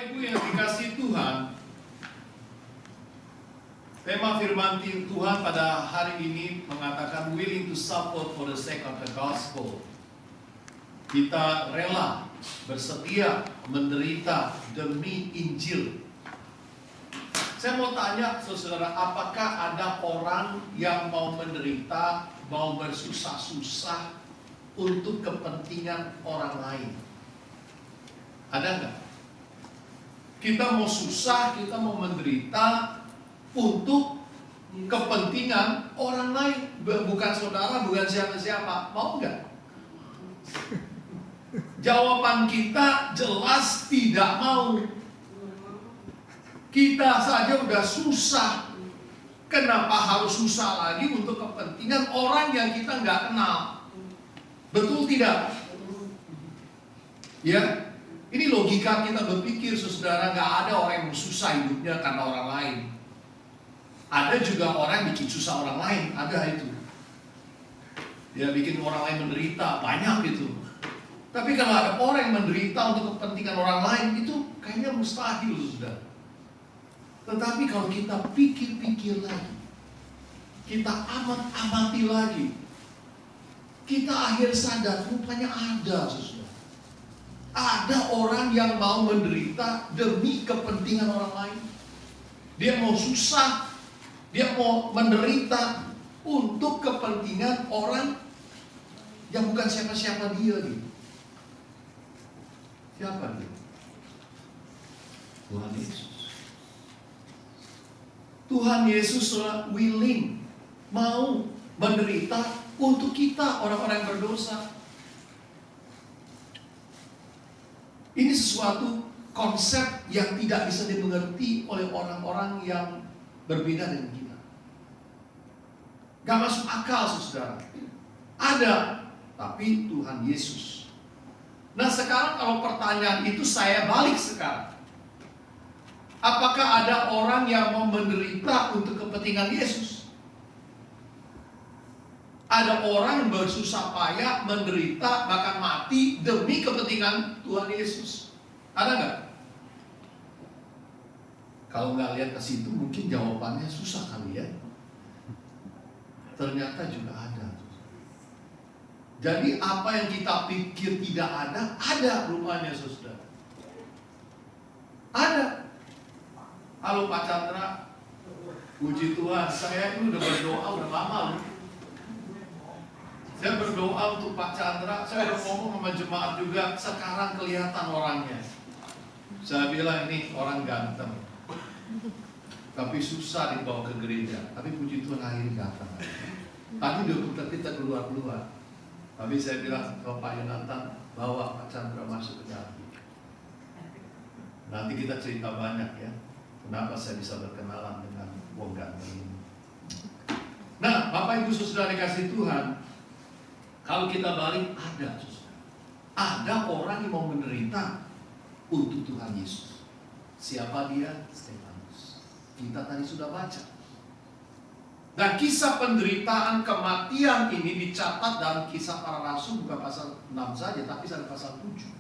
Bapak Ibu yang dikasihi Tuhan, tema firman Tuhan pada hari ini mengatakan willing to suffer for the sake of the gospel. Kita rela, bersedia menderita demi Injil. Saya mau tanya saudara, apakah ada orang yang mau menderita, mau bersusah-susah untuk kepentingan orang lain? Ada nggak? Kita mau susah, kita mau menderita untuk kepentingan orang lain, bukan saudara, bukan siapa-siapa. Mau nggak? Jawaban kita jelas tidak mau. Kita saja udah susah, kenapa harus susah lagi untuk kepentingan orang yang kita nggak kenal? Betul tidak? Ya, ini logika kita berpikir, saudara. Nggak ada orang yang susah hidupnya karena orang lain. Ada juga orang yang bikin susah orang lain, ada itu. Dia bikin orang lain menderita, banyak itu. Tapi kalau ada orang yang menderita untuk kepentingan orang lain, itu kayaknya mustahil, saudara. Tetapi kalau kita pikir-pikir lagi, kita amati lagi, kita akhir sadar rupanya ada, saudara. Ada orang yang mau menderita demi kepentingan orang lain. Dia mau susah, dia mau menderita untuk kepentingan orang yang bukan siapa-siapa dia gitu. Siapa dia? Tuhan Yesus. Tuhan Yesus willing, mau menderita untuk kita, orang-orang yang berdosa. Ini sesuatu konsep yang tidak bisa dimengerti oleh orang-orang yang berbeda dengan kita. Gak masuk akal, saudara. Ada, tapi Tuhan Yesus. Nah, sekarang kalau pertanyaan itu saya balik sekarang. Apakah ada orang yang mau menderita untuk kepentingan Yesus? Ada orang yang bersusah payah, menderita, bahkan mati demi kepentingan Tuhan Yesus. Ada nggak? Kalau nggak lihat ke situ, mungkin jawabannya susah kali ya. Ternyata juga ada. Jadi apa yang kita pikir tidak ada rupanya, saudara. Ada. Halo Pak Chandra, puji Tuhan, saya ini udah berdoa udah lama loh. Saya berdoa untuk Pak Chandra, saya udah ngomong sama jemaat juga, sekarang kelihatan orangnya. Saya bilang ini orang ganteng, tapi susah dibawa ke gereja. Tapi puji Tuhan akhirnya datang. Tadi udah kita keluar. Tapi saya bilang ke Pak Yonatan, bawa Pak Chandra masuk ke dalam. Nanti kita cerita banyak ya, kenapa saya bisa berkenalan dengan wong ganteng ini. Nah, Bapak Ibu Saudara dikasih Tuhan, kalau kita balik, ada orang yang mau menderita untuk Tuhan Yesus. Siapa dia? Stefanus. Kita tadi sudah baca. Dan kisah penderitaan kematian ini dicatat dalam Kisah Para Rasul, bukan pasal 6 saja, tapi sampai pasal 7.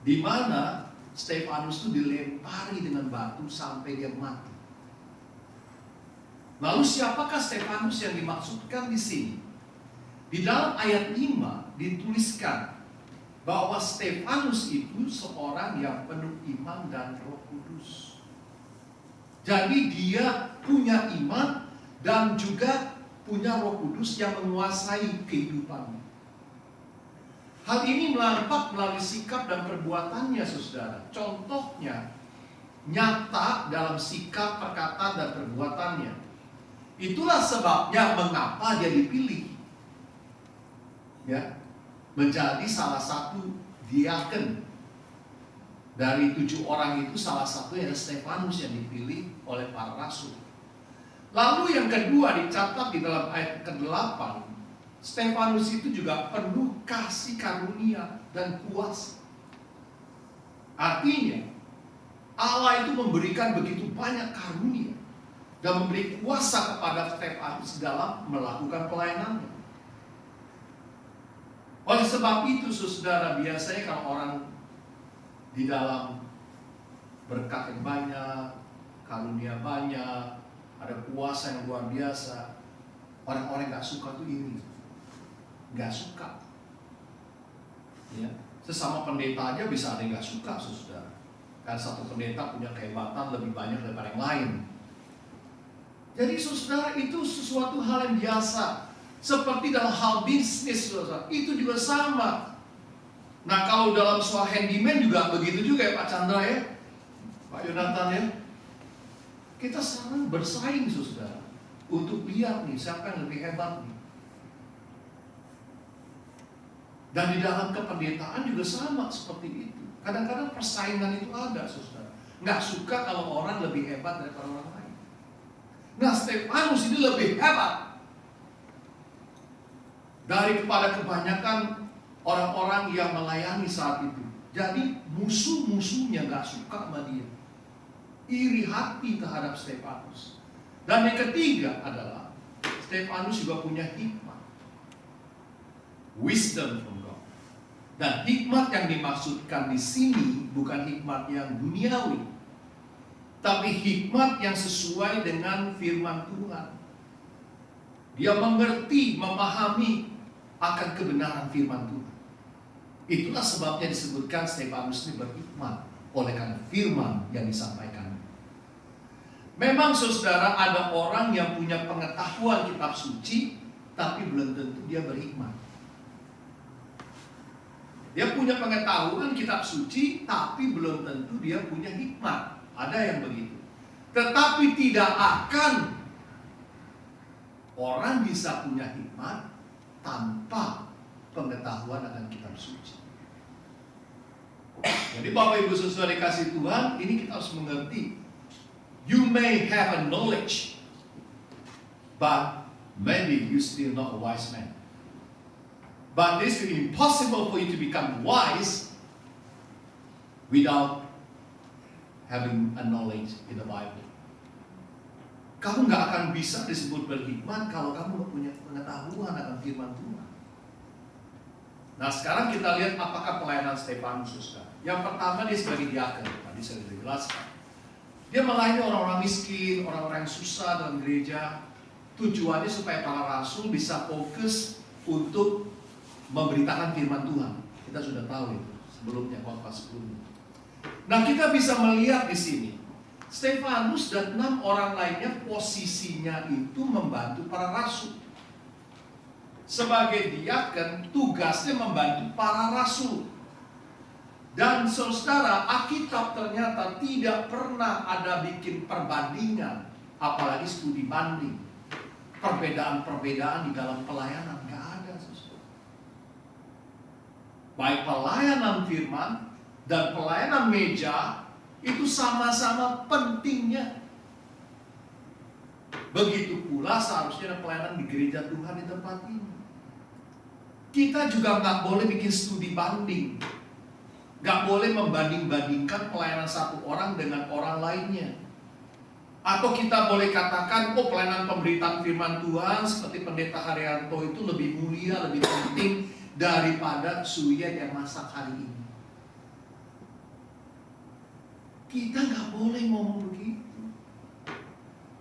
Di mana Stefanus itu dilempari dengan batu sampai dia mati. Lalu siapakah Stefanus yang dimaksudkan di sini? Di dalam ayat 5 dituliskan bahwa Stefanus itu seorang yang penuh iman dan Roh Kudus. Jadi dia punya iman dan juga punya Roh Kudus yang menguasai kehidupannya. Hal ini nampak melalui sikap dan perbuatannya, saudara. Contohnya nyata dalam sikap, perkataan, dan perbuatannya. Itulah sebabnya mengapa dia dipilih. Ya, menjadi salah satu diaken. Dari 7 orang itu salah satu adalah Stefanus yang dipilih oleh para rasul. Lalu yang kedua dicatat di dalam ayat ke-8, Stefanus itu juga penuh kasih karunia dan kuasa. Artinya Allah itu memberikan begitu banyak karunia dan memberi kuasa kepada Stefanus dalam melakukan pelayanannya. Oleh sebab itu, saudara, biasanya kalau orang di dalam berkat yang banyak, karunia banyak, ada kuasa yang luar biasa. Orang-orang gak suka tuh ini, gak suka. Ya, sesama pendeta aja bisa ada yang gak suka, saudara. Kan satu pendeta punya kehebatan lebih banyak daripada yang lain. Jadi saudara, itu sesuatu hal yang biasa. Seperti dalam hal bisnis, saudara, itu juga sama. Nah, kalau dalam soal handyman juga begitu juga ya Pak Chandra ya, Pak Yonatan ya. Kita selalu bersaing, saudara, untuk lihat nih siapa yang lebih hebat nih. Dan di dalam kependetaan juga sama seperti itu. Kadang-kadang persaingan itu ada, saudara. Nggak suka kalau orang lebih hebat daripada orang lain. Nah, Stefanus ini lebih hebat daripada kebanyakan orang-orang yang melayani saat itu. Jadi musuh-musuhnya nggak suka sama dia, iri hati terhadap Stefanus. Dan yang ketiga adalah Stefanus juga punya hikmat, wisdom from God. Dan hikmat yang dimaksudkan di sini bukan hikmat yang duniawi, tapi hikmat yang sesuai dengan firman Tuhan. Dia mengerti, memahami akan kebenaran firman Tuhan. Itulah sebabnya disebutkan Stefanus ini berhikmat oleh karena firman yang disampaikan. Memang saudara, ada orang yang punya pengetahuan kitab suci, tapi belum tentu dia berhikmat. Dia punya pengetahuan kitab suci, tapi belum tentu dia punya hikmat. Ada yang begitu. Tetapi tidak akan orang bisa punya hikmat tanpa pengetahuan akan kitab suci. Jadi Bapak Ibu Saudara dikasih Tuhan, ini kita harus mengerti. You may have a knowledge, but maybe you still not a wise man. But it's impossible for you to become wise without having a knowledge in the Bible. Kamu nggak akan bisa disebut berhikmat kalau kamu nggak punya pengetahuan akan firman Tuhan. Nah, sekarang kita lihat apakah pelayanan Stefanus, saudara. Yang pertama, dia sebagai diaken. Tadi saya sudah jelaskan. Dia melayani orang-orang miskin, orang-orang yang susah dalam gereja. Tujuannya supaya para rasul bisa fokus untuk memberitakan firman Tuhan. Kita sudah tahu itu sebelumnya, khotbah sebelumnya. Nah, kita bisa melihat di sini Stefanus dan 6 orang lainnya posisinya itu membantu para rasul. Sebagai diaken, tugasnya membantu para rasul. Dan saudara, Alkitab ternyata tidak pernah ada bikin perbandingan, apalagi studi banding. Perbedaan-perbedaan di dalam pelayanan, nggak ada, saudara. Baik pelayanan firman dan pelayanan meja itu sama-sama pentingnya. Begitu pula seharusnya pelayanan di gereja Tuhan di tempat ini. Kita juga nggak boleh bikin studi banding, nggak boleh membanding-bandingkan pelayanan satu orang dengan orang lainnya. Atau kita boleh katakan, oh pelayanan pemberitaan firman Tuhan seperti Pendeta Haryanto itu lebih mulia, lebih penting daripada Suyen yang masak hari ini. Kita nggak boleh ngomong begitu.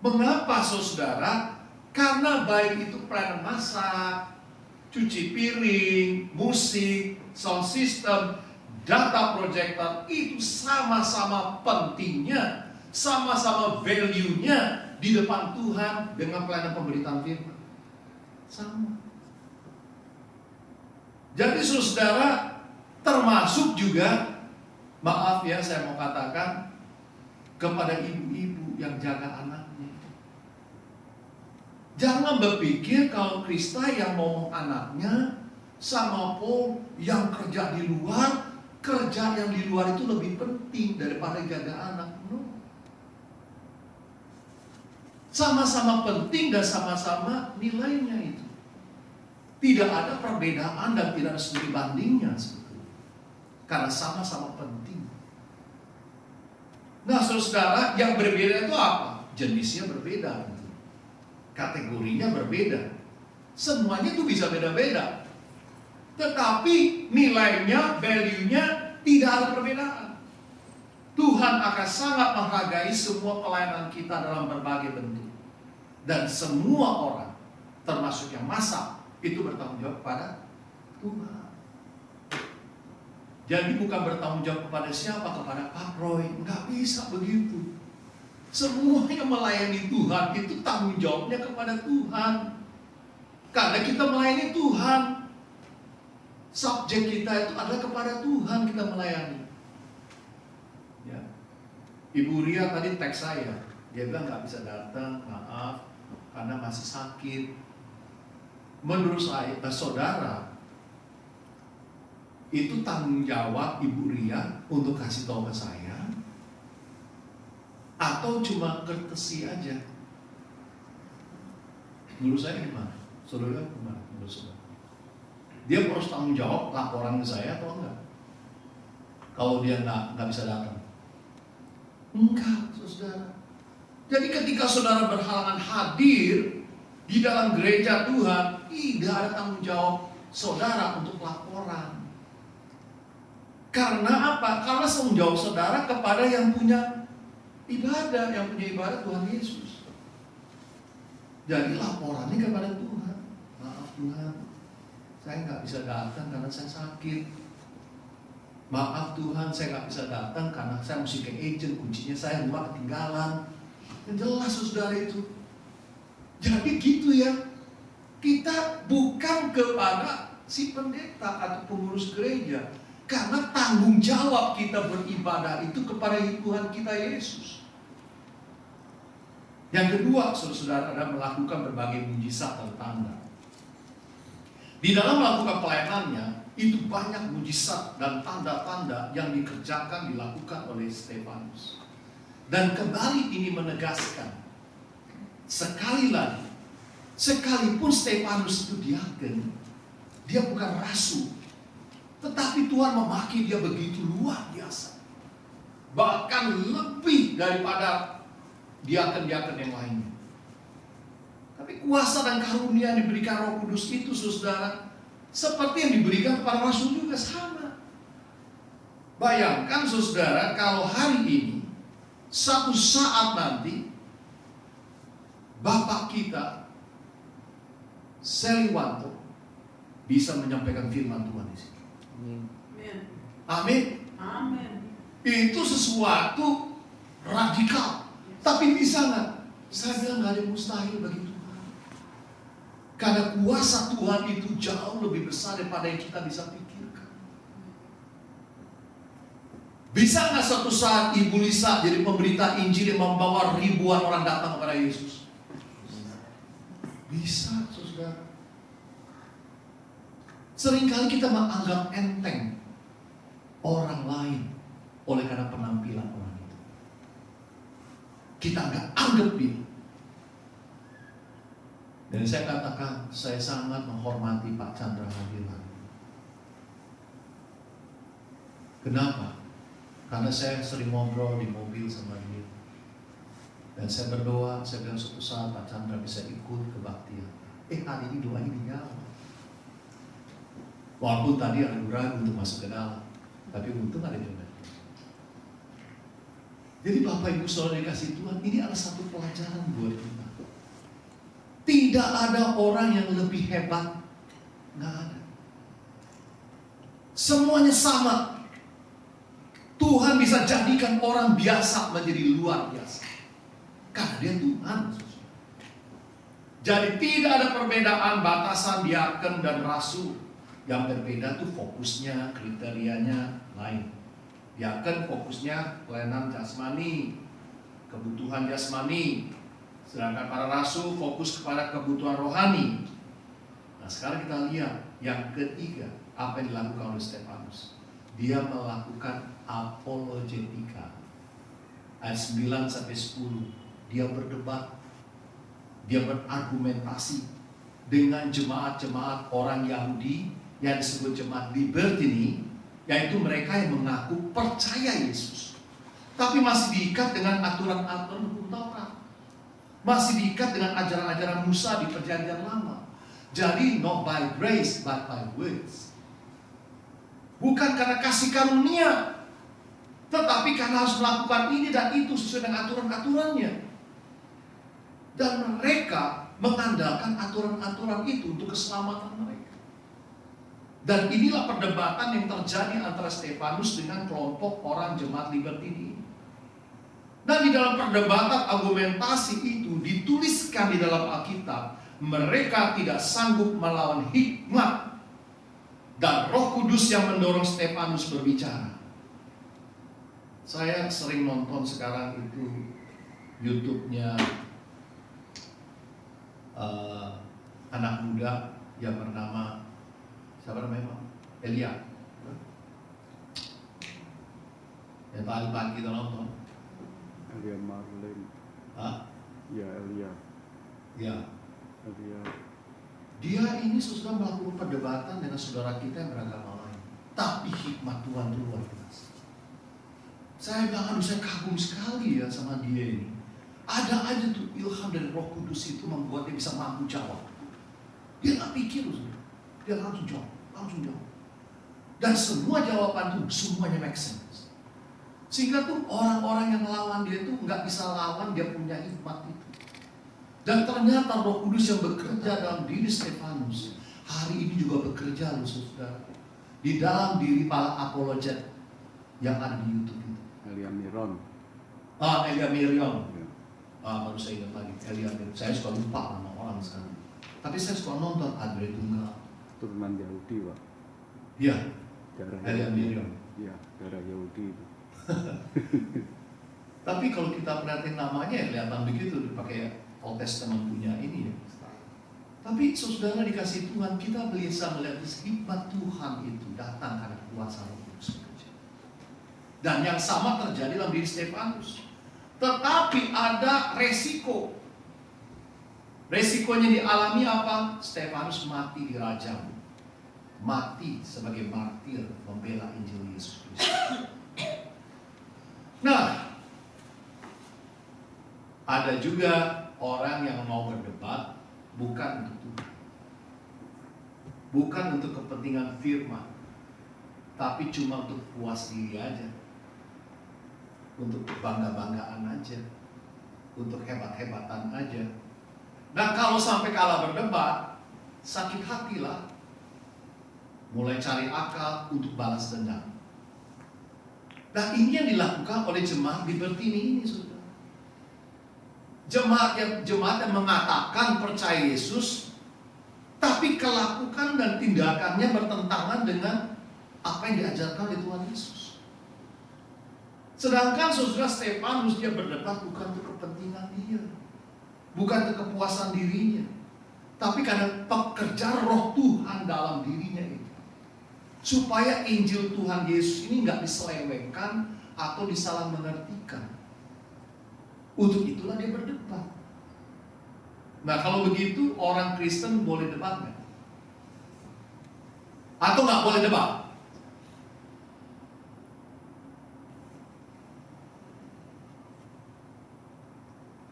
Mengapa saudara? Karena baik itu pelayanan masak, cuci piring, musik, sound system, data projector, itu sama-sama pentingnya, sama-sama value-nya di depan Tuhan dengan pelayanan pemberitaan firman. Sama. Jadi saudara, termasuk juga, maaf ya saya mau katakan, kepada ibu-ibu yang jaga anaknya. Jangan berpikir kalau Krista yang ngomong anaknya sama Paul yang kerja di luar, kerja yang di luar itu lebih penting daripada jaga anak. No. Sama-sama penting dan sama-sama nilainya itu. Tidak ada perbedaan dan tidak ada studi bandingnya sebetulnya. Karena sama-sama penting. Nah saudara, yang berbeda itu apa? Jenisnya berbeda. Kategorinya berbeda. Semuanya itu bisa beda-beda. Tetapi nilainya, value-nya tidak ada perbedaan. Tuhan Tuhan akan sangat menghargai semua pelayanan kita dalam berbagai bentuk. Dan semua orang, termasuk yang masak, itu bertanggung jawab kepada Tuhan. Jadi bukan bertanggung jawab kepada siapa, kepada Pak Roy. Nggak bisa begitu. Semua yang melayani Tuhan itu tanggung jawabnya kepada Tuhan. Karena kita melayani Tuhan, subjek kita itu adalah kepada Tuhan kita melayani. Ya. Ibu Ria tadi teks saya, dia bilang nggak bisa datang, maaf, karena masih sakit. Menurut saya, saudara, itu tanggung jawab Ibu Ria untuk kasih tahu ke saya, atau cuma courtesy aja? Menurut saya gimana? Saudara gimana? Menurut saudara, dia harus tanggung jawab laporan ke saya atau enggak? Kalau dia nggak bisa datang, enggak, saudara. Jadi ketika saudara berhalangan hadir di dalam gereja Tuhan, tidak ada tanggung jawab saudara untuk laporan. Karena apa? Karena tanggung jawab saudara kepada yang punya ibadah, yang punya ibadah Tuhan Yesus. Jadi laporannya kepada Tuhan. Maaf Tuhan, saya nggak bisa datang karena saya sakit. Maaf Tuhan, saya nggak bisa datang karena saya mesti ke agent, kuncinya saya rumah ketinggalan. Yang jelas saudara itu. Jadi gitu ya. Kita bukan kepada si pendeta atau pengurus gereja, karena tanggung jawab kita beribadah itu kepada Tuhan kita Yesus. Yang kedua, saudara, adalah melakukan berbagai mujizat dan tanda. Di dalam melakukan pelayanannya, itu banyak mujizat dan tanda-tanda yang dikerjakan, dilakukan oleh Stefanus. Dan kembali ini menegaskan, sekali lagi, sekalipun Stefanus itu diaken, dia bukan rasul, tetapi Tuhan memakai dia begitu luar biasa. Bahkan lebih daripada diaken-diaken yang lainnya. Tapi kuasa dan karunia yang diberikan Roh Kudus itu, saudara, seperti yang diberikan kepada rasul juga sama. Bayangkan saudara, kalau hari ini satu saat nanti Bapak kita Seliwanto bisa menyampaikan firman Tuhan di sini. Amin. Amin. Itu sesuatu radikal. Tapi bisa nggak? Saya bilang nggak ada yang mustahil bagi Tuhan. Karena kuasa Tuhan itu jauh lebih besar daripada yang kita bisa pikirkan. Bisa nggak suatu saat Ibu Lisa jadi pemberita Injil yang membawa ribuan orang datang kepada Yesus? Bisa, saudara. Seringkali kita menganggap enteng orang lain oleh karena penampilan orang itu. Kita nggak anggap dia. Dan saya katakan, saya sangat menghormati Pak Chandra Hadilan. Kenapa? Karena saya sering ngobrol di mobil sama dia. Dan saya berdoa, saya bilang suatu saat Pak Chandra bisa ikut kebaktian. Hari ini doanya dijawab. Walaupun tadi ragu-ragu untuk masuk ke dalam, tapi untung ada juga. Jadi Bapak Ibu Saudara dikasih Tuhan, ini adalah satu pelajaran buat kita. Tidak ada orang yang lebih hebat, nggak ada. Semuanya sama. Tuhan bisa jadikan orang biasa menjadi luar biasa, karena dia Tuhan. Jadi tidak ada perbedaan batasan diaken dan rasul. Yang berbeda tuh fokusnya, kriterianya lain. Diaken fokusnya pelayanan jasmani, kebutuhan jasmani. Sedangkan para rasul fokus kepada kebutuhan rohani. Nah sekarang kita lihat yang ketiga, apa yang dilakukan oleh Stefanus. Dia melakukan apologetika. Ayat 9-10. Dia berdebat, dia berargumentasi dengan jemaat-jemaat orang Yahudi yang disebut jemaat Libertini, yaitu mereka yang mengaku percaya Yesus, tapi masih diikat dengan aturan-aturan hukum Taurat, masih diikat dengan ajaran-ajaran Musa di Perjanjian Lama. Jadi not by grace but by works. Bukan karena kasih karunia, Tetapi karena harus melakukan ini dan itu sesuai dengan aturan-aturannya. Dan mereka mengandalkan aturan-aturan itu untuk keselamatan mereka. Dan inilah perdebatan yang terjadi antara Stefanus dengan kelompok orang jemaat Liberty ini. Dan di dalam perdebatan argumentasi itu dituliskan di dalam Alkitab, mereka tidak sanggup melawan hikmat dan Roh Kudus yang mendorong Stefanus berbicara. Saya sering nonton sekarang itu YouTube-nya anak muda yang bernama siapa namanya? Elia. Yang tadi pagi kita nonton. Elia Marlin. Hah? Ya, Elia. Ya. Elia. Dia ini sudah melakukan perdebatan dengan saudara kita yang beragama lain. Tapi hikmat Tuhan itu luar biasa. Saya bilang, aduh saya kagum sekali ya sama dia ini. Ada aja tuh ilham dari Roh Kudus itu membuat dia bisa mampu jawab. Dia nggak pikir, dia langsung jawab. Dan semua jawaban itu semuanya make sense. Sehingga tuh orang-orang yang lawan dia tuh nggak bisa lawan, dia punya hikmat itu. Dan ternyata Roh Kudus yang bekerja dalam diri Stefanus hari ini juga bekerja loh saudara, di dalam diri para apologet yang ada di YouTube itu. Elia Miron. Elia Miriam. Ya. Baru saya ingat lagi, Elia Miriam. Saya suka lupa nama orang sekarang. Tapi saya suka nonton Andre Tunggal. Turunan Yahudi, Pak. Iya. Darah Elia Yahudi. Miriam. Iya, darah Yahudi itu. Tapi kalau kita perhatiin namanya ya kelihatan begitu, dipakai Old Testament punya ini ya. Tapi saudara dikasih Tuhan, kita bisa melihat hikmat Tuhan itu datang karena kuasa Roh Kudus bekerja. Dan yang sama terjadi dalam diri Stefanus. Tetapi ada resiko. Resikonya dialami apa? Stefanus mati dirajam. Mati sebagai martir membela Injil Yesus Kristus. Nah, ada juga orang yang mau berdebat bukan untuk Tuhan, bukan untuk kepentingan firman, tapi cuma untuk puas diri aja, untuk bangga-banggaan aja, untuk hebat-hebatan aja. Nah kalau sampai kalah berdebat, sakit hatilah, mulai cari akal untuk balas dendam. Nah ini yang dilakukan oleh jemaat Liberty ini saudara. Jemaat yang mengatakan percaya Yesus, tapi kelakukan dan tindakannya bertentangan dengan apa yang diajarkan oleh Tuhan Yesus. Sedangkan saudara Stefanus dia berdebat bukan untuk kepentingan dia, bukan untuk kepuasan dirinya, tapi karena pekerjaan Roh Tuhan dalam dirinya itu, supaya Injil Tuhan Yesus ini nggak diselewengkan atau disalah mengertikan. Untuk itulah dia berdebat. Nah kalau begitu orang Kristen boleh debat nggak? Atau nggak boleh debat?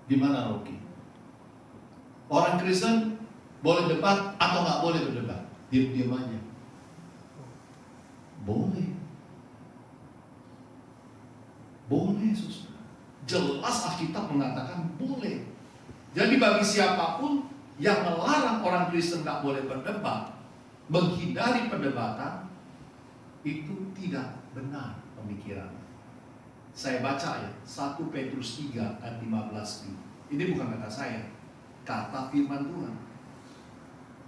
Gimana Rocky? Orang Kristen boleh debat atau nggak boleh berdebat? Diam-diam aja. Boleh. Boleh saudara. Jelas Alkitab mengatakan boleh. Jadi bagi siapapun yang melarang orang Kristen tak boleh berdebat, menghindari perdebatan, itu tidak benar pemikirannya. Saya baca ya, 1 Petrus 3 ayat 15b. Ini bukan kata saya, kata firman Tuhan.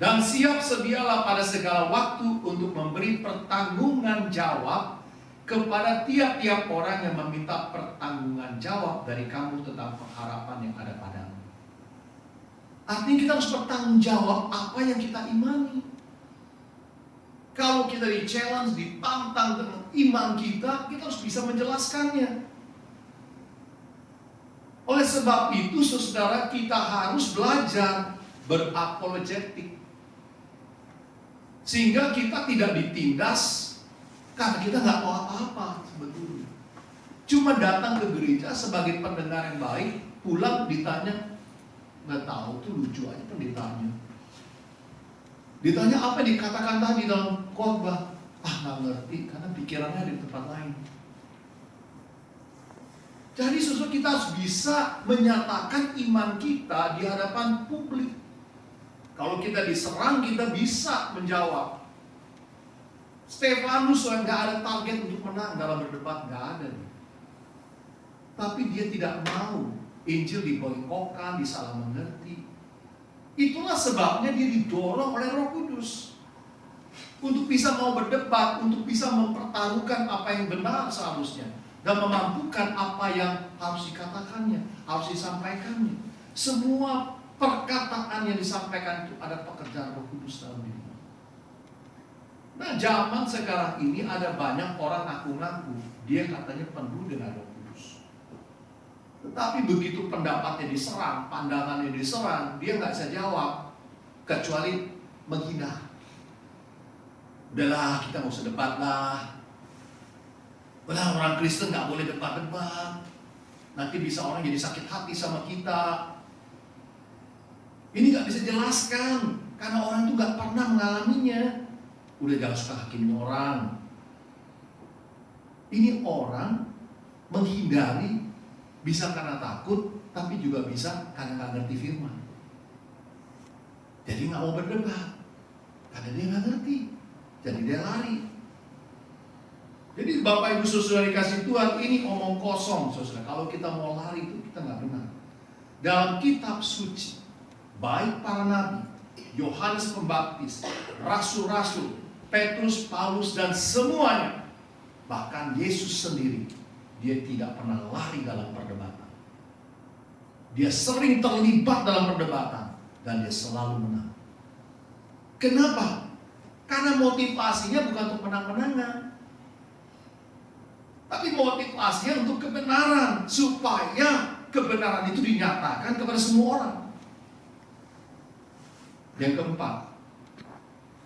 Dan siap sedialah pada segala waktu untuk memberi pertanggungan jawab kepada tiap-tiap orang yang meminta pertanggungan jawab dari kamu tentang pengharapan yang ada padamu. Artinya kita harus bertanggung jawab apa yang kita imani. Kalau kita di-challenge, ditantang dengan iman kita, kita harus bisa menjelaskannya. Oleh sebab itu, saudara, kita harus belajar berapologetik. Sehingga kita tidak ditindas karena kita nggak tahu apa-apa sebetulnya. Cuma datang ke gereja sebagai pendengar yang baik, pulang ditanya, nggak tahu tuh lucu aja pendetanya. Ditanya apa yang dikatakan tadi dalam khotbah, nggak ngerti karena pikirannya ada di tempat lain. Jadi saudara, kita harus bisa menyatakan iman kita di hadapan publik. Kalau kita diserang, kita bisa menjawab. Stefanus yang gak ada target untuk menang dalam berdebat, gak ada. Tapi dia tidak mau Injil diboikotkan, disalah mengerti. Itulah sebabnya dia didorong oleh Roh Kudus untuk bisa mau berdebat, untuk bisa mempertaruhkan apa yang benar seharusnya, dan memampukan apa yang harus dikatakannya, harus disampaikannya. Semua perkataan yang disampaikan itu ada pekerjaan Roh Kudus dalam dirinya. Nah, zaman sekarang ini ada banyak orang ngaku-ngaku dia katanya penuh dengan Roh Kudus. Tetapi begitu pendapatnya diserang, pandangannya diserang, dia nggak bisa jawab kecuali menghina. Udahlah, kita nggak usah debat lah. Udah, orang Kristen nggak boleh debat-debat. Nanti bisa orang jadi sakit hati sama kita. Ini nggak bisa jelaskan karena orang itu nggak pernah mengalaminya. Udah, jangan suka hakimin orang. Ini orang menghindari, bisa karena takut, tapi juga bisa karena nggak ngerti firman. Jadi nggak mau berdebat karena dia nggak ngerti. Jadi dia lari. Jadi Bapak Ibu Saudara dikasih Tuhan, ini omong kosong saudara. Kalau kita mau lari itu kita nggak benar. Dalam kitab suci, baik para nabi, Yohanes Pembaptis, rasul-rasul, Petrus, Paulus, dan semuanya, bahkan Yesus sendiri, dia tidak pernah lari dalam perdebatan. Dia sering terlibat dalam perdebatan dan dia selalu menang. Kenapa? Karena motivasinya bukan untuk menang-menangan, tapi motivasinya untuk kebenaran, supaya kebenaran itu dinyatakan kepada semua orang. Yang keempat,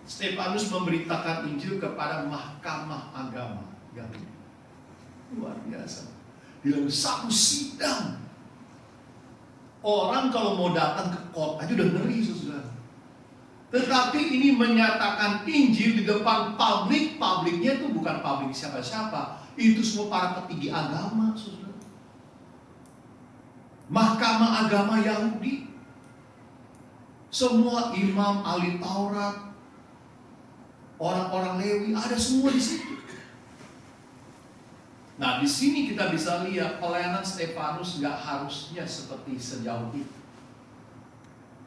Stefanus memberitakan Injil kepada mahkamah agama Yahudi. Luar biasa. Di dalam satu sidang, orang kalau mau datang ke kota aja udah ngeri, saudara. Tetapi ini menyatakan Injil di depan publik. Publiknya itu bukan publik siapa-siapa, itu semua para petinggi agama, saudara. Mahkamah agama Yahudi, semua imam, ahli Taurat, orang-orang Lewi, ada semua di situ. Nah, di sini kita bisa lihat pelayanan Stefanus nggak harusnya seperti sejauh itu.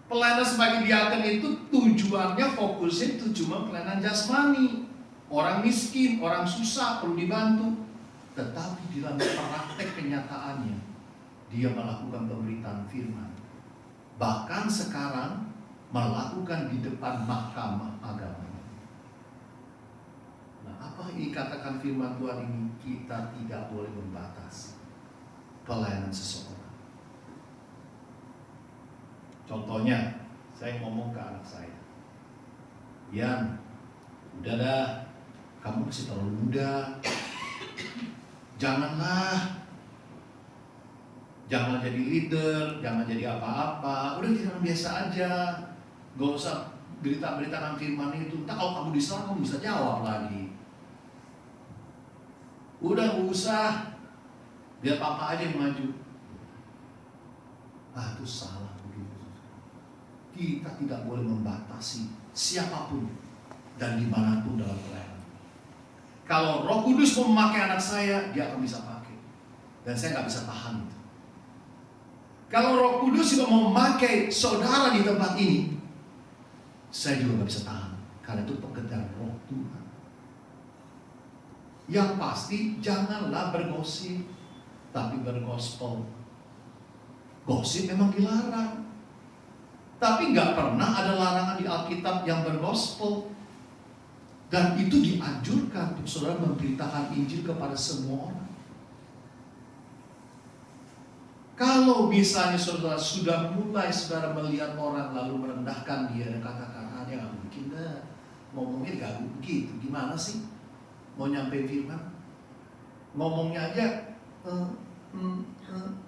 Pelayanan sebagai diaken itu tujuannya, fokusnya itu cuma pelayanan jasmani. Orang miskin, orang susah perlu dibantu. Tetapi di dalam praktek kenyataannya, dia melakukan pemberitaan firman. Bahkan sekarang melakukan di depan mahkamah agama. Nah, apa yang dikatakan firman Tuhan ini? Kita tidak boleh membatasi pelayanan seseorang. Contohnya, saya ngomong ke anak saya, Yan, udah dah, kamu masih terlalu muda, jangan jadi leader, jangan jadi apa-apa, udah jadi orang biasa aja, gak usah berita-beritakan firman itu. Entah kalau kamu diserang, kamu bisa jawab lagi. Udah gak usah, biar papa aja yang maju. Ah, itu salah. Kita tidak boleh membatasi siapapun dan dimanapun dalam pelayanan. Kalau Roh Kudus mau memakai anak saya, dia akan bisa pakai, dan saya nggak bisa tahan itu. Kalau Roh Kudus juga mau memakai saudara di tempat ini, saya juga nggak bisa tahan, karena itu pekerjaan Roh Tuhan. Yang pasti janganlah bergosip, tapi bergospel. Gosip memang dilarang, tapi nggak pernah ada larangan di Alkitab yang bergospel. Dan itu dianjurkan untuk saudara memberitakan Injil kepada semua orang. Kalau misalnya saudara sudah mulai saudara melihat orang lalu merendahkan dia dan kata-kata dia nggak mungkin dah, ngomongnya gagu begitu, gimana sih mau nyampe firman? Ngomongnya aja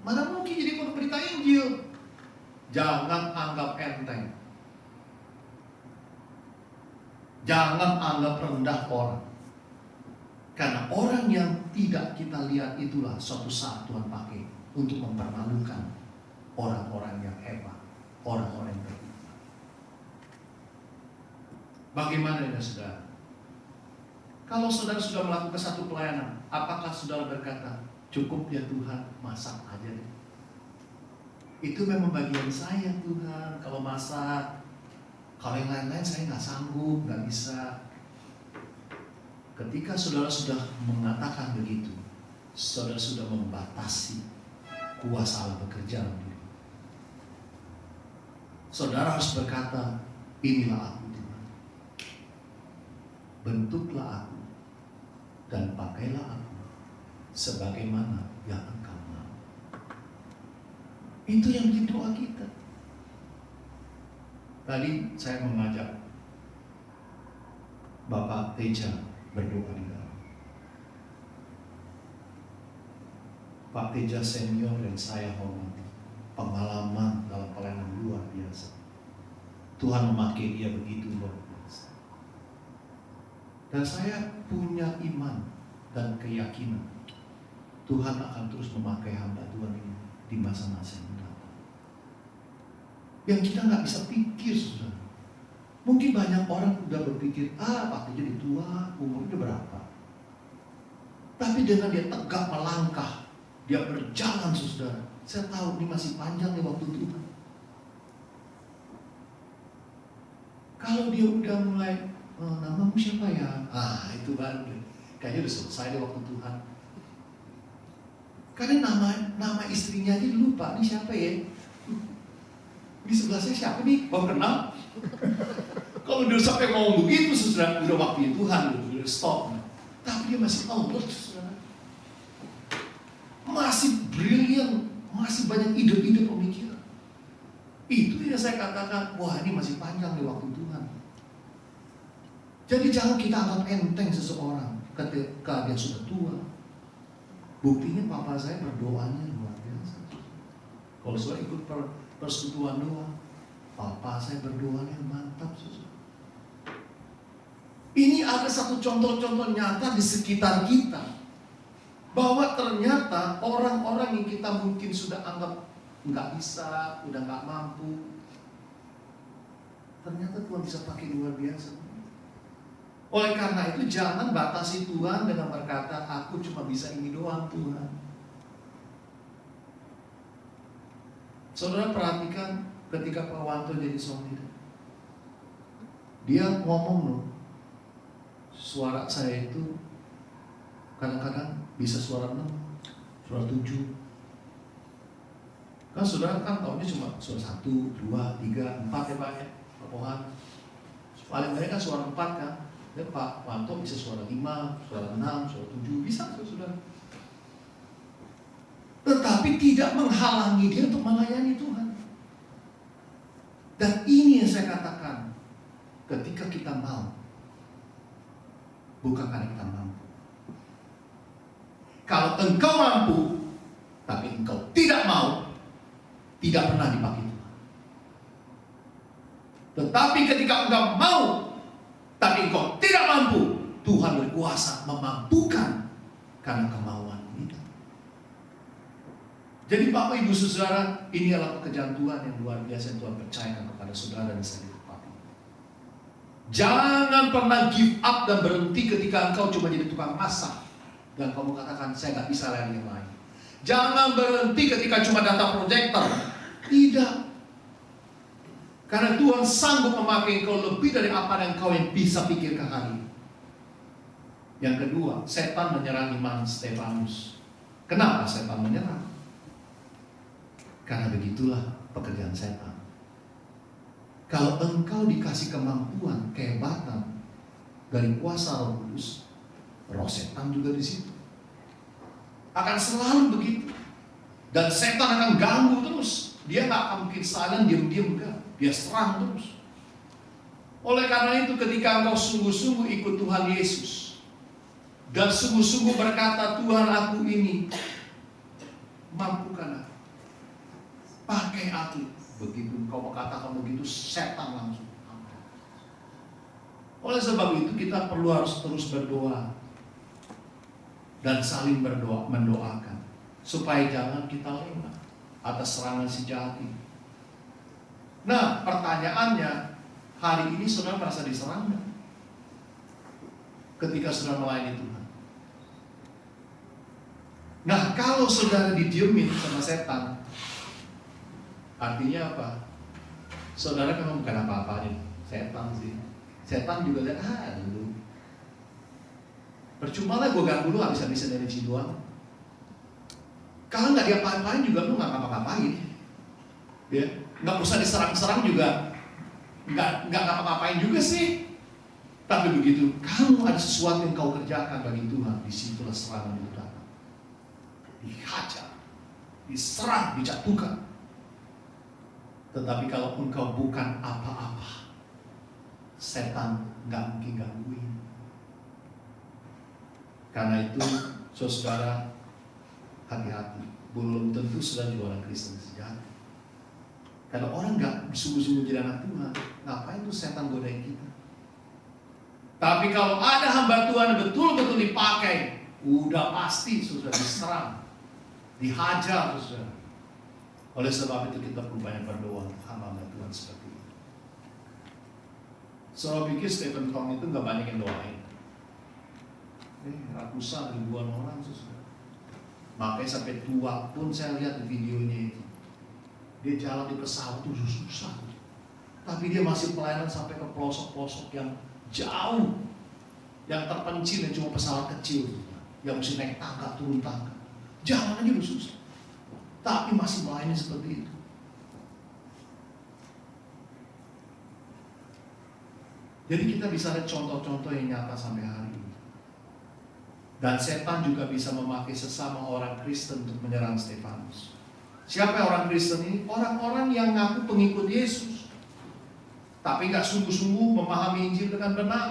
mana mungkin jadi pemberita Injil. Jangan anggap enteng. Jangan anggap rendah orang. Karena orang orang yang tidak kita lihat itulah suatu saat Tuhan pakai untuk mempermalukan orang-orang yang hebat, orang-orang yang beriman. Bagaimana ya saudara? Kalau saudara sudah melakukan satu pelayanan, apakah saudara berkata, cukup ya Tuhan, masak aja deh. Itu memang bagian saya Tuhan, kalau masak. Kalau yang lain-lain saya nggak sanggup, nggak bisa. Ketika saudara sudah mengatakan begitu, saudara sudah membatasi kuasa Allah bekerja dalam diri. Saudara harus berkata, inilah aku Tuhan. Bentuklah aku dan pakailah aku sebagaimana yang Engkau mau. Itu yang menjadi doa kita. Tadi saya mengajak Bapak Teja berdoa di dalam. Pak Teja senior dan saya hormati, pengalaman dalam pelayanan luar biasa. Tuhan memakai dia begitu luar biasa. Dan saya punya iman dan keyakinan Tuhan akan terus memakai hamba Tuhan ini di masa-masa yang datang. Yang kita nggak bisa pikir, saudara. Mungkin banyak orang udah berpikir, Pak Teja udah tua, umurnya berapa? Tapi dengan dia tegak melangkah, dia berjalan, saudara. Saya tahu ini masih panjang nih waktu Tuhan. Kalau dia udah mulai, namamu siapa ya? Itu baru deh. Kayaknya udah selesai deh waktu Tuhan. Karena nama istrinya aja lupa, ini siapa ya? Di sebelah saya siapa nih? Baru kenal? Kalau udah sampai ngomong begitu, saudara, udah waktunya Tuhan, udah stop. Tapi dia masih alert, saudara. Masih brilian, masih banyak ide-ide pemikiran. Itu yang saya katakan, wah ini masih panjang nih waktu Tuhan. Jadi jangan kita anggap enteng seseorang ketika dia sudah tua. Buktinya papa saya berdoanya luar biasa. Kalau saya ikut persekutuan doa, papa saya berdoanya mantap, saudara. Ini ada satu contoh-contoh nyata di sekitar kita, bahwa ternyata orang-orang yang kita mungkin sudah anggap nggak bisa, udah nggak mampu, ternyata Tuhan bisa pakai luar biasa. Oleh karena itu jangan batasi Tuhan dengan berkata, aku cuma bisa ini doang Tuhan. Saudara perhatikan ketika Pak Wanto jadi suami, dia ngomong loh, suara saya itu kadang-kadang bisa suara 6, suara 7. Kan saudara kan tahunya cuma suara 1, 2, 3, 4 ya Pak ya, Pak Pohan. Paling banyak kan suara 4 kan. Dan Pak Wanto bisa suara 5, suara 6, suara 7, bisa saudara. Tetapi tidak menghalangi dia untuk melayani Tuhan. Dan ini yang saya katakan, ketika kita mau, bukan karena kita mampu. Kalau engkau mampu, tapi engkau tidak mau, tidak pernah dipakai Tuhan. Tetapi ketika engkau mau, tapi engkau tidak mampu, Tuhan berkuasa memampukan karena kemauan itu. Jadi Bapak Ibu Saudara, ini adalah pekerjaan Tuhan yang luar biasa yang Tuhan percayakan kepada saudara dan saya. Jangan pernah give up dan berhenti ketika engkau cuma jadi tukang masak dan kamu katakan saya nggak bisa layani yang lain. Jangan berhenti ketika cuma data proyektor. Tidak. Karena Tuhan sanggup memakai engkau lebih dari apa yang engkau yang bisa pikirkan hari ini. Yang kedua, setan menyerang iman Stefanus. Kenapa setan menyerang? Karena begitulah pekerjaan setan. Kalau engkau dikasih kemampuan, kehebatan dari kuasa Roh Kudus, roh setan juga di situ. Akan selalu begitu. Dan setan akan ganggu terus. Dia nggak akan mungkin silent, diam-diam enggak. Dia serang terus. Oleh karena itu ketika engkau sungguh-sungguh ikut Tuhan Yesus dan sungguh-sungguh berkata, Tuhan aku ini, mampukan aku, pakai aku. Begitu engkau mengatakan begitu, setan langsung. Oleh sebab itu kita perlu harus terus berdoa. dan saling mendoakan supaya jangan kita lengah atas serangan si jahat ini. Nah, pertanyaannya, hari ini saudara merasa diserang nggak? Ketika saudara melayani Tuhan. Nah, kalau saudara didiemin sama setan, artinya apa? Saudara memang bukan apa-apanya. Setan sih. Setan juga lihat, lu percuma lah gue ganggu lu habis-habisan energi doang. Kalau nggak diapa-apain juga lu nggak ngapa-ngapain. Ya, nggak usah diserang-serang juga, nggak ngapa-ngapain juga sih. Tapi begitu, kamu ada sesuatu yang kau kerjakan bagi Tuhan, disitulah serangan itu datang. Dihajar, diserang, dijatuhkan. Tetapi kalau engkau bukan apa-apa, setan nggak mungkin gangguin. Karena itu, saudara, hati-hati. Belum tentu sudah juga orang Kristen sejati. Kalau orang nggak sungguh-sungguh jadi anak Tuhan, ngapain tuh setan godain kita? Tapi kalau ada hamba Tuhan yang betul-betul dipakai, udah pasti sudah diserang, dihajar, saudara. Oleh sebab itu kita perlu banyak berdoa untuk hamba Tuhan seperti itu. Saya pikir Stephen Tong itu nggak banyak yang doain. Ratusan ribuan orang, saudara. Makanya sampai tua pun saya lihat di videonya itu, dia jalan di pesawat itu susah, tapi dia masih pelayanan sampai ke pelosok-pelosok yang jauh, yang terpencil, yang cuma pesawat kecil, yang mesti naik tangga, turun tangga, jalan aja udah susah, tapi masih melayani seperti itu. Jadi kita bisa lihat contoh-contoh yang nyata sampai hari ini. Dan setan juga bisa memakai sesama orang Kristen untuk menyerang Stefanus. Siapa orang Kristen ini? Orang-orang yang ngaku pengikut Yesus, tapi gak sungguh-sungguh memahami Injil dengan benar.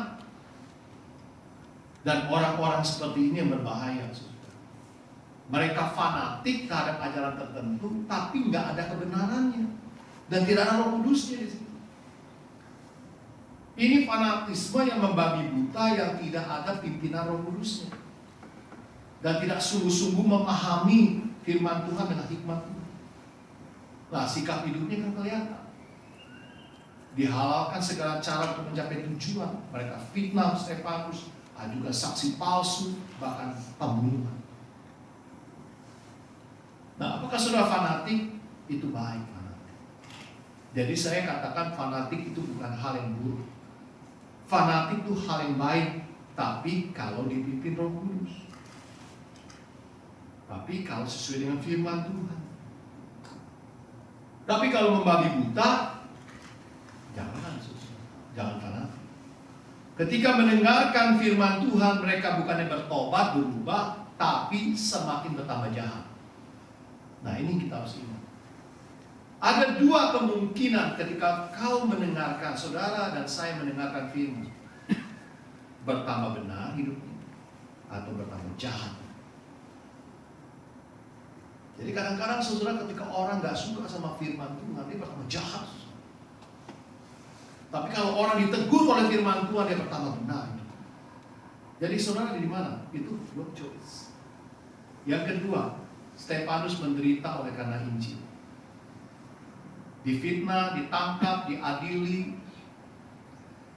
Dan orang-orang seperti ini yang berbahaya. Mereka fanatik terhadap ajaran tertentu, tapi gak ada kebenarannya. Dan tidak ada Roh Kudusnya di situ. Ini fanatisme yang membabi buta, yang tidak ada pimpinan Roh Kudusnya. Dan tidak sungguh-sungguh memahami firman Tuhan dengan hikmat Tuhan. Nah, sikap hidupnya kan kelihatan. Dihalalkan segala cara untuk mencapai tujuan. Mereka fitnah Stefanus, ada juga saksi palsu, bahkan pembunuhan. Nah, apakah sudah fanatik? Itu baik fanatik. Jadi saya katakan fanatik itu bukan hal yang buruk. Fanatik itu hal yang baik, tapi kalau dipimpin Roh Kudus. Tapi kalau sesuai dengan firman Tuhan. Tapi kalau membabi buta, jangan fanatik. Ketika mendengarkan firman Tuhan, mereka bukannya bertobat, berubah, tapi semakin bertambah jahat. Nah, ini kita harus ingat. Ada dua kemungkinan ketika kau mendengarkan, saudara dan saya mendengarkan firman. Bertambah benar hidupnya, atau bertambah jahat. Jadi kadang-kadang saudara ketika orang gak suka sama firman Tuhan, dia bertambah jahat. Tapi kalau orang ditegur oleh firman Tuhan, dia bertambah benar. Jadi saudara di mana? Itu your choice. Yang kedua, Stefanus menderita oleh karena Injil. Difitnah, ditangkap, diadili,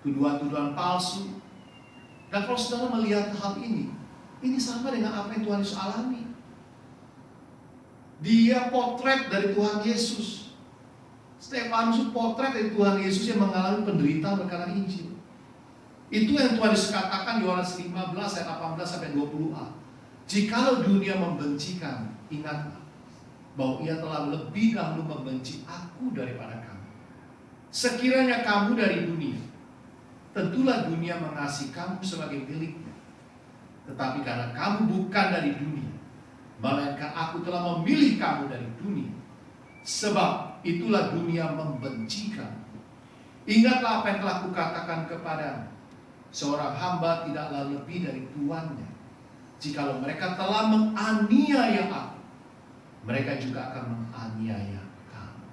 tuduhan-tuduhan palsu. Dan kalau saudara melihat hal ini sama dengan apa yang Tuhan Yesus alami. Dia potret dari Tuhan Yesus. Stefanus potret dari Tuhan Yesus yang mengalami penderitaan karena Injil. Itu yang Tuhan Yesus katakan di Yohanes 15 ayat 18 sampai 20a. Jikalau dunia membenci kamu, ingatlah bahwa ia telah lebih dahulu membenci aku daripada kamu. Sekiranya kamu dari dunia, tentulah dunia mengasihi kamu sebagai miliknya. Tetapi karena kamu bukan dari dunia, melainkan aku telah memilih kamu dari dunia, sebab itulah dunia membenci kamu. Ingatlah apa yang telah kukatakan kepadamu, seorang hamba tidaklah lebih dari tuannya. Jikalau mereka telah menganiaya aku, mereka juga akan menganiaya kamu.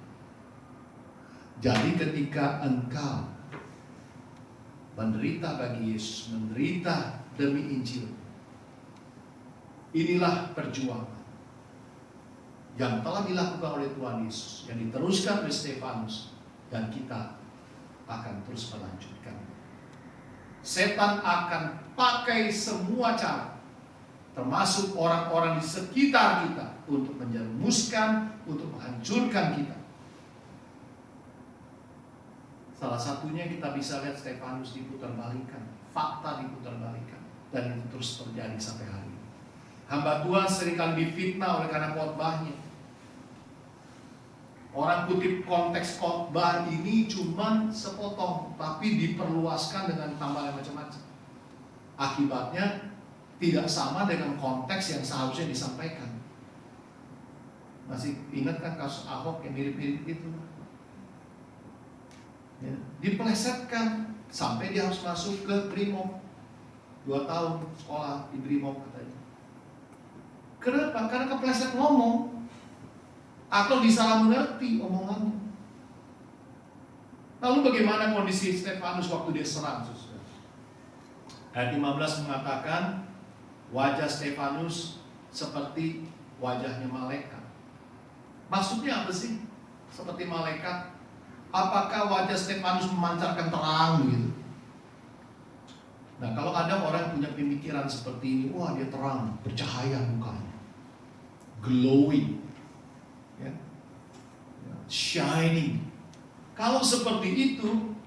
Jadi ketika engkau menderita bagi Yesus, menderita demi Injil, Inilah perjuangan yang telah dilakukan oleh Tuhan Yesus, yang diteruskan oleh Stefanus, dan kita akan terus melanjutkan. Setan akan pakai semua cara, termasuk orang-orang di sekitar kita, untuk menjerumuskan, untuk menghancurkan kita. Salah satunya kita bisa lihat Stefanus diputarbalikkan, fakta diputarbalikkan, dan itu terus terjadi sampai hari ini. Hamba Tuhan seringkali difitnah oleh karena khotbahnya. Orang kutip konteks khotbah ini cuma sepotong, tapi diperluaskan dengan tambahan macam-macam. Akibatnya tidak sama dengan konteks yang seharusnya disampaikan. Masih ingat kan kasus Ahok yang mirip-mirip itu? Ya, dipelesetkan sampai dia harus masuk ke Brimob. 2 tahun sekolah di Brimob katanya. Kenapa? Karena kepleset ngomong atau disalah mengerti omongannya. Lalu bagaimana kondisi Stefanus waktu dia serang? Ayat 15 mengatakan wajah Stefanus seperti wajahnya malaikat. Maksudnya apa sih? Seperti malaikat. Apakah wajah Stefanus memancarkan terang gitu? Nah, kalau ada orang punya pemikiran seperti ini, wah dia terang, bercahaya mukanya, glowing, ya, shining. Kalau seperti itu,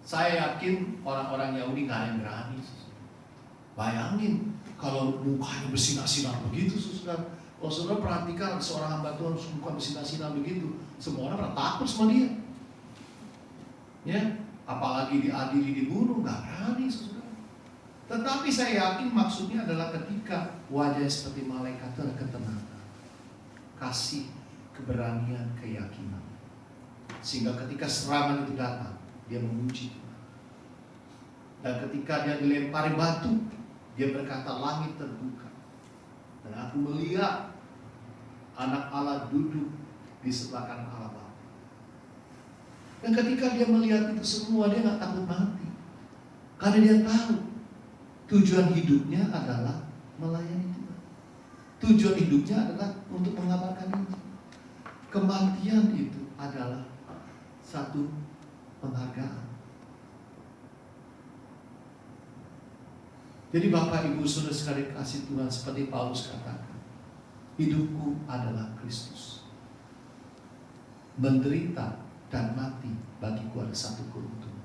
saya yakin orang-orang Yahudi nggak ada yang berani. Bayangin kalau mukanya bersinar-sinar begitu, saudara. Kalau saudara perhatikan seorang hamba Tuhan muka bersinar-sinar begitu, semua orang pernah takut sama dia. Ya, apalagi diadili, dibunuh, nggak berani, saudara. Tetapi saya yakin maksudnya adalah ketika wajah seperti malaikat itu ada ketenangan, kasih, keberanian, keyakinan. Sehingga ketika serangan itu datang, dia memuji Tuhan. Dan ketika dia dilempari batu, dia berkata, langit terbuka. Dan aku melihat anak Allah duduk di sebelah kanan Allah Bapa. Dan ketika dia melihat itu semua, dia nggak takut mati. Karena dia tahu tujuan hidupnya adalah melayani Tuhan. Tujuan hidupnya adalah untuk mengabarkan Injil. Kematian itu adalah satu penghargaan. Jadi Bapak Ibu Saudara sekalian kasih Tuhan, seperti Paulus katakan, hidupku adalah Kristus. Menderita dan mati bagiku ada satu keuntungan.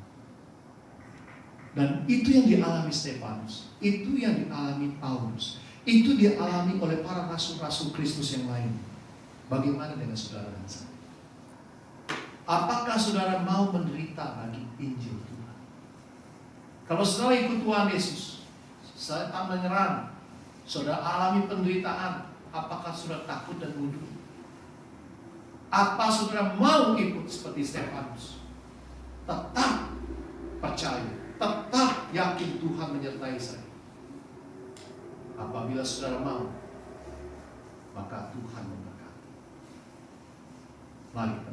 Dan itu yang dialami Stefanus, itu yang dialami Paulus, itu dialami oleh para rasul-rasul Kristus yang lain. Bagaimana dengan saudara dan saya? Apakah saudara mau menderita bagi Injil Tuhan? Kalau saudara ikut Tuhan Yesus, setan menyerang, saudara alami penderitaan, apakah saudara takut dan mundur? Apa saudara mau ikut seperti Stefanus? Tetap percaya, tetap yakin Tuhan menyertai saya. Apabila saudara mau, maka Tuhan memberkati. Mari kita